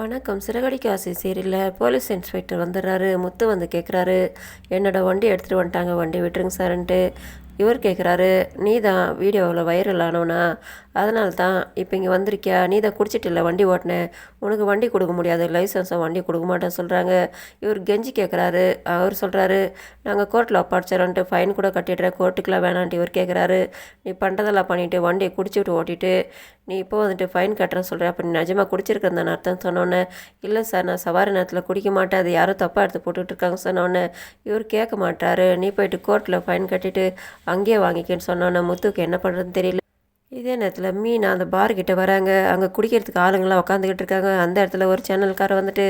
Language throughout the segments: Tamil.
வணக்கம். சிறகடிக்க ஆசை சீரியல்ல போலீஸ் இன்ஸ்பெக்டர் வந்துடுறாரு. முத்து வந்து கேட்குறாரு, என்னோட வண்டி எடுத்துகிட்டு வந்துட்டாங்க, வண்டி விட்டுருங்க சார்ன்ட்டு. இவர் கேட்குறாரு, நீ தான் வீடியோவில் வைரல் ஆனோனா, அதனால தான் இப்போ இங்கே வந்திருக்கியா? நீ தான் குடிச்சிட்டு இல்லை வண்டி ஓட்டினேன், உனக்கு வண்டி கொடுக்க முடியாது, லைசன்ஸை வண்டி கொடுக்க மாட்டேன்னு சொல்கிறாங்க. இவர் கெஞ்சி கேட்குறாரு. அவர் சொல்கிறாரு, நாங்கள் கோர்ட்டில் ஒப்படைச்சிடறோன்ட்டு ஃபைன் கூட கட்டிடுறேன், கோர்ட்டுக்கெலாம் வேணான்ட்டு. இவர் கேட்குறாரு, நீ பண்ணுறதெல்லாம் பண்ணிவிட்டு வண்டியை குடிச்சிட்டு ஓட்டிட்டு நீ இப்போ வந்துட்டு ஃபைன் கட்டுறேன்னு சொல்கிறேன், அப்போ நீ நிஜமாக குடிச்சிருக்கிறேன் தானே அர்த்தம் சொன்னோன்னே, இல்லை சார் நான் சவாரி நேரத்தில் குடிக்க மாட்டேன், அது யாரும் தப்பாக எடுத்து போட்டுக்கிட்டு இருக்காங்க சொன்னோன்னே, இவர் கேட்க மாட்டார். நீ போயிட்டு கோர்ட்டில் ஃபைன் கட்டிட்டு அங்கேயே வாங்கிக்கன்னு சொன்னோன்னே முத்துக்கு என்ன பண்ணுறதுன்னு தெரியல. இதே நேரத்தில் மீனா அந்த பார்கிட்ட வராங்க. அங்கே குடிக்கிறதுக்கு ஆளுங்களாம் உட்காந்துக்கிட்டு இருக்காங்க. அந்த இடத்துல ஒரு சேனல்காரர் வந்துட்டு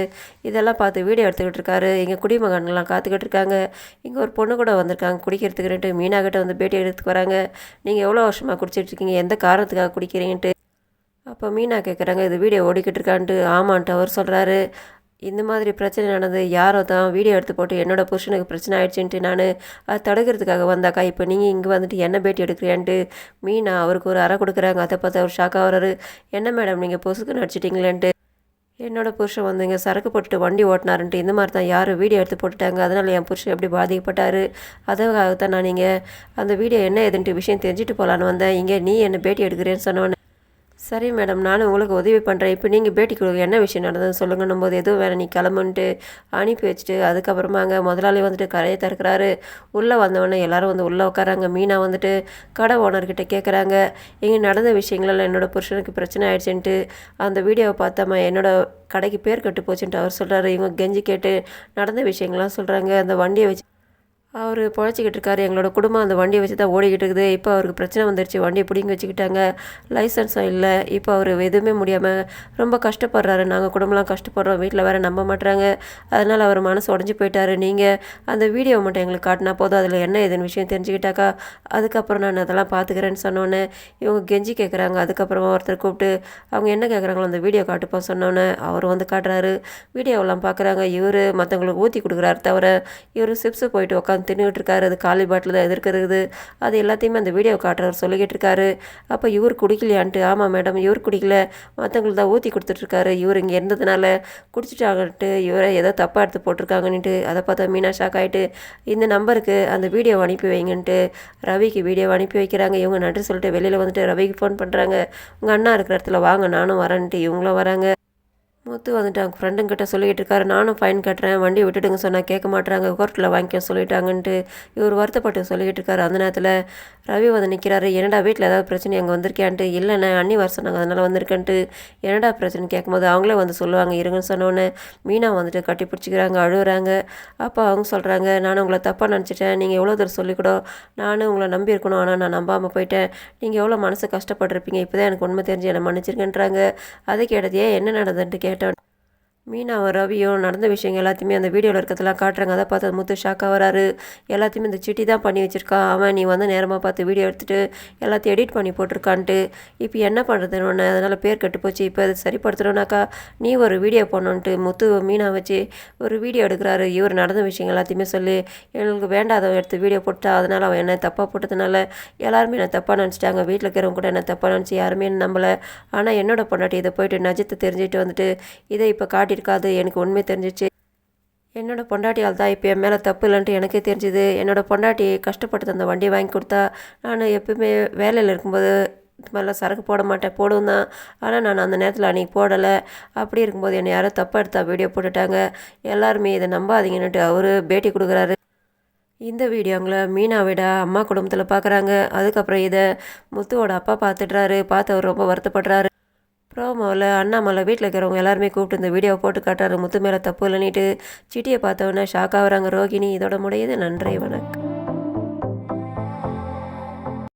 இதெல்லாம் பார்த்து வீடியோ எடுத்துக்கிட்டு இருக்காரு. இங்கே குடிமகன்கள்லாம் காத்துக்கிட்டு இருக்காங்க. இங்கே ஒரு பொண்ணு கூட வந்திருக்காங்க குடிக்கிறதுக்குன்ட்டு. மீனா கிட்ட வந்து பேட்டி எடுத்துக்கு வராங்க. நீங்கள் எவ்வளோ வருஷமாக குடிச்சிட்டு இருக்கீங்க, எந்த காரணத்துக்காக குடிக்கிறீங்கன்ட்டு. அப்போ மீனா கேட்குறாங்க, இது வீடியோ ஓடிக்கிட்டு இருக்கான்ட்டு. ஆமான்ட்டு அவர் சொல்கிறாரு, இந்த மாதிரி பிரச்சனை நடந்தது யாரோ தான் வீடியோ எடுத்து போட்டு என்னோடய புருஷனுக்கு பிரச்சனை ஆயிடுச்சுன்ட்டு நான் அதை தடுக்கிறதுக்காக வந்தாக்கா, இப்போ நீங்கள் இங்கே வந்துட்டு என்ன பேட்டி எடுக்கிறேன்ட்டு மீனா அவருக்கு ஒரு அறை கொடுக்குறாங்க. அதை பார்த்து அவர் ஷாக்காக வர்றாரு. என்ன மேடம் நீங்கள் பொசுக்கு நடிச்சிட்டிங்களேன்ட்டு. என்னோட புருஷன் வந்து இங்கே சரக்கு போட்டுட்டு வண்டி ஓட்டினாருன்ட்டு இந்த மாதிரி தான் யாரும் வீடியோ எடுத்து போட்டுட்டாங்க, அதனால் என் புருஷன் எப்படி பாதிக்கப்பட்டார், அதுக்காகத்தான் நான் நீங்கள் அந்த வீடியோ என்ன ஏதுன்ட்டு விஷயம் தெரிஞ்சுட்டு போகலான்னு வந்தேன். இங்கே நீ என்ன பேட்டி எடுக்கிறேன்னு சொன்னோன்னே, சரி மேடம் நானும் உங்களுக்கு உதவி பண்ணுறேன், இப்போ நீங்கள் பேட்டி கொடுங்க, என்ன விஷயம் நடந்ததுன்னு சொல்லுங்கன்னும் போது, எதுவும் வேலை நீ கிளம்புன்ட்டு அனுப்பி வச்சுட்டு அதுக்கப்புறமாங்க முதலாளி வந்துட்டு கரையை திறக்கிறாரு. உள்ளே வந்தவொடனே எல்லோரும் வந்து உள்ளே உட்காராங்க. மீனா வந்துட்டு கடை ஓனர்கிட்ட கேட்குறாங்க, இங்கே நடந்த விஷயங்களெல்லாம் என்னோடய புருஷனுக்கு பிரச்சனை ஆயிடுச்சுன்ட்டு அந்த வீடியோவை பார்த்தம்மா என்னோட கடைக்கு பேர் கட்டு போச்சுன்ட்டு அவர் சொல்கிறாரு. இவங்க கெஞ்சி கேட்டு நடந்த விஷயங்கள்லாம் சொல்கிறாங்க. அந்த வண்டியை வச்சு அவர் பொழைச்சிக்கிட்டு இருக்காரு. எங்களோட குடும்பம் அந்த வண்டியை வச்சு தான் ஓடிக்கிட்டு இருக்குது. இப்போ அவருக்கு பிரச்சனை வந்துருச்சு, வண்டியை பிடிங்கி வச்சுக்கிட்டாங்க, லைசன்ஸும் இல்லை. இப்போ அவர் எதுவுமே முடியாமல் ரொம்ப கஷ்டப்படுறாரு. நாங்கள் குடும்பம்லாம் கஷ்டப்படுறோம், வீட்டில் வேறு நம்ப மாட்டுறாங்க. அதனால் அவர் மனசு உடஞ்சி போயிட்டாரு. நீங்கள் அந்த வீடியோ மட்டும் எங்களுக்கு காட்டினா போதும், அதில் என்ன ஏதுன்னு விஷயம் தெரிஞ்சுக்கிட்டாக்கா அதுக்கப்புறம் நான் அதெல்லாம் பார்த்துக்கிறேன்னு சொன்னோன்னே இவங்க கெஞ்சி கேட்குறாங்க. அதுக்கப்புறமா ஒருத்தர் கூப்பிட்டு அவங்க என்ன கேட்குறாங்களோ அந்த வீடியோ காட்டுப்பா சொன்னோன்னே அவர் வந்து காட்டுறாரு. வீடியோவெல்லாம் பார்க்குறாங்க. இவர் மற்றவங்களுக்கு ஊற்றி கொடுக்குறாரு தவிர இவர் சிப்ஸு போயிட்டு உட்காந்து தின்னுக்கிட்டு இருக்காரு. அது காலி பாட்டில் தான் எதிர்க்கிறது. அது எல்லாத்தையுமே அந்த வீடியோ காட்டுறவர் சொல்லிக்கிட்டு இருக்காரு. அப்போ இவர் குடிக்கலையான்ட்டு, ஆமாம் மேடம் இவர் குடிக்கல, மற்றவங்களுக்கு தான் ஊற்றி கொடுத்துட்ருக்காரு, இவர் இங்கே இருந்ததுனால குடிச்சிட்டாங்கன்ட்டு இவரை ஏதோ தப்பாக எடுத்து போட்டிருக்காங்கன்ட்டு. அதை பார்த்தா மீனா ஷாக் ஆகிட்டு இந்த நம்பருக்கு அந்த வீடியோவை அனுப்பி வைங்கன்ட்டு ரவிக்கு வீடியோவை அனுப்பி வைக்கிறாங்க. இவங்க நன்றி சொல்லிட்டு வெளியில் வந்துட்டு ரவிக்கு ஃபோன் பண்ணுறாங்க, உங்கள் அண்ணா இருக்கிற இடத்துல வாங்க நானும் வரேன்ட்டு. இவங்களும் வராங்க. முத்து வந்துட்டு அவங்க ஃப்ரெண்டுங்கிட்ட சொல்லிகிட்டு இருக்காரு, நானும் ஃபைன் கட்டுறேன், வண்டி விட்டுடுங்க சொன்னால் கேட்க மாட்டுறாங்க, கோர்ட்டில் வாங்கிக்க சொல்லிட்டாங்கன்ட்டு இவர் வருத்தப்பட்டு சொல்லிக்கிட்டு இருக்காரு. அந்த நேரத்தில் ரவி வந்து நிற்கிறாரு. என்னடா வீட்டில் ஏதாவது பிரச்சனை அங்கே வந்திருக்கியான்ட்டு. இல்லைண்ணே அண்ணி வர சொன்னாங்க அதனால் வந்திருக்கேன்ட்டு. என்னடா பிரச்சனை கேட்கும்போது அவங்களே வந்து சொல்லுவாங்க இருங்கன்னு சொன்னோன்னே மீனா வந்துட்டு கட்டி பிடிச்சிக்கிறாங்க, அழுகுறாங்க. அப்போ அவங்க சொல்கிறாங்க, நானும் உங்களை தப்பாக நினச்சிட்டேன், நீங்கள் எவ்வளோ தூரம் சொல்லிக்கூட நானும் உங்களை நம்பி இருக்கணும், ஆனால் நான் நம்பாமல் போயிட்டேன், நீங்கள் எவ்வளோ மனசு கஷ்டப்பட்டிருப்பீங்க, இப்போ தான் எனக்கு உண்மை தெரிஞ்சு என்னை மன்னிச்சிருக்கேன்றாங்க. அதை கேட்டது ஏன் என்ன நடந்ததுன்ட்டு கேட்டேன். மீனாவும் ரவியும் நடந்த விஷயங்கள் எல்லாத்தையுமே அந்த வீடியோவில் இருக்கிறதெல்லாம் காட்டுறாங்க. அதை பார்த்து முத்து ஷாக்காக வராரு. எல்லாத்தையுமே இந்த சிட்டி தான் பண்ணி வச்சுருக்கா, அவன் நீ வந்து நேரமாக பார்த்து வீடியோ எடுத்துகிட்டு எல்லாத்தையும் எடிட் பண்ணி போட்டிருக்கான்ட்டு. இப்போ என்ன பண்ணுறதுன்னு ஒன்று, அதனால் பேர் கெட்டு போச்சு, இப்போ அது சரிப்படுத்தணுன்னாக்கா நீ ஒரு வீடியோ போடணுன்ட்டு முத்து மீனா வச்சு ஒரு வீடியோ எடுக்கிறாரு. இவர் நடந்த விஷயங்கள் எல்லாத்தையுமே சொல்லி எங்களுக்கு வேண்டாதவன் எடுத்து வீடியோ போட்டா, அதனால் அவன் என்ன தப்பாக போட்டதுனால எல்லாருமே என்ன தப்பாக நினச்சிட்டாங்க, வீட்டில் இருக்கிறவங்க கூட என்ன தப்பாக நினச்சி யாருமே என்ன நம்பலை. ஆனால் என்னோட பொண்டாட்டி இதை போயிட்டு நஜத்தை தெரிஞ்சுட்டு வந்துட்டு இதை இப்போ காட்டியிருக்காது, எனக்கு உண்மை தெரிஞ்சிச்சு, என்னோட பொண்டாட்டியால் தான் இப்போ என் மேலே தப்பு இல்லைன்ட்டு எனக்கே தெரிஞ்சுது. என்னோட பொண்டாட்டி கஷ்டப்பட்டு அந்த வண்டியை வாங்கி கொடுத்தா, நான் எப்பவுமே வேலையில் இருக்கும்போது இது மாதிரிலாம் சரக்கு போட மாட்டேன், போடுவேன் தான், ஆனால் நான் அந்த நேரத்தில் அன்றைக்கி போடலை. அப்படி இருக்கும்போது என்னை யாரோ தப்பாக எடுத்தா வீடியோ போட்டுட்டாங்க, எல்லாருமே இதை நம்பாதீங்கன்னுட்டு அவர் பேட்டி கொடுக்குறாரு. இந்த வீடியோங்களை மீனா விட அம்மா குடும்பத்தில் பார்க்குறாங்க. அதுக்கப்புறம் இதை முத்துவோட அப்பா பார்த்துடுறாரு. பார்த்து அவர் ரொம்ப வருத்தப்படுறாரு. ப்ரோமோவில் அண்ணாமலை வீட்டில் இருக்கிறவங்க எல்லாருமே கூப்பிட்டு இந்த வீடியோவை போட்டு காட்டுறாரு. முத்து மேலே தப்பு இல்லைன்னுட்டு சிட்டியை பார்த்தவொன்னே ஷாக் ஆகுறாங்க ரோகிணி. இதோட முடியுது. நன்றி, வணக்கம்.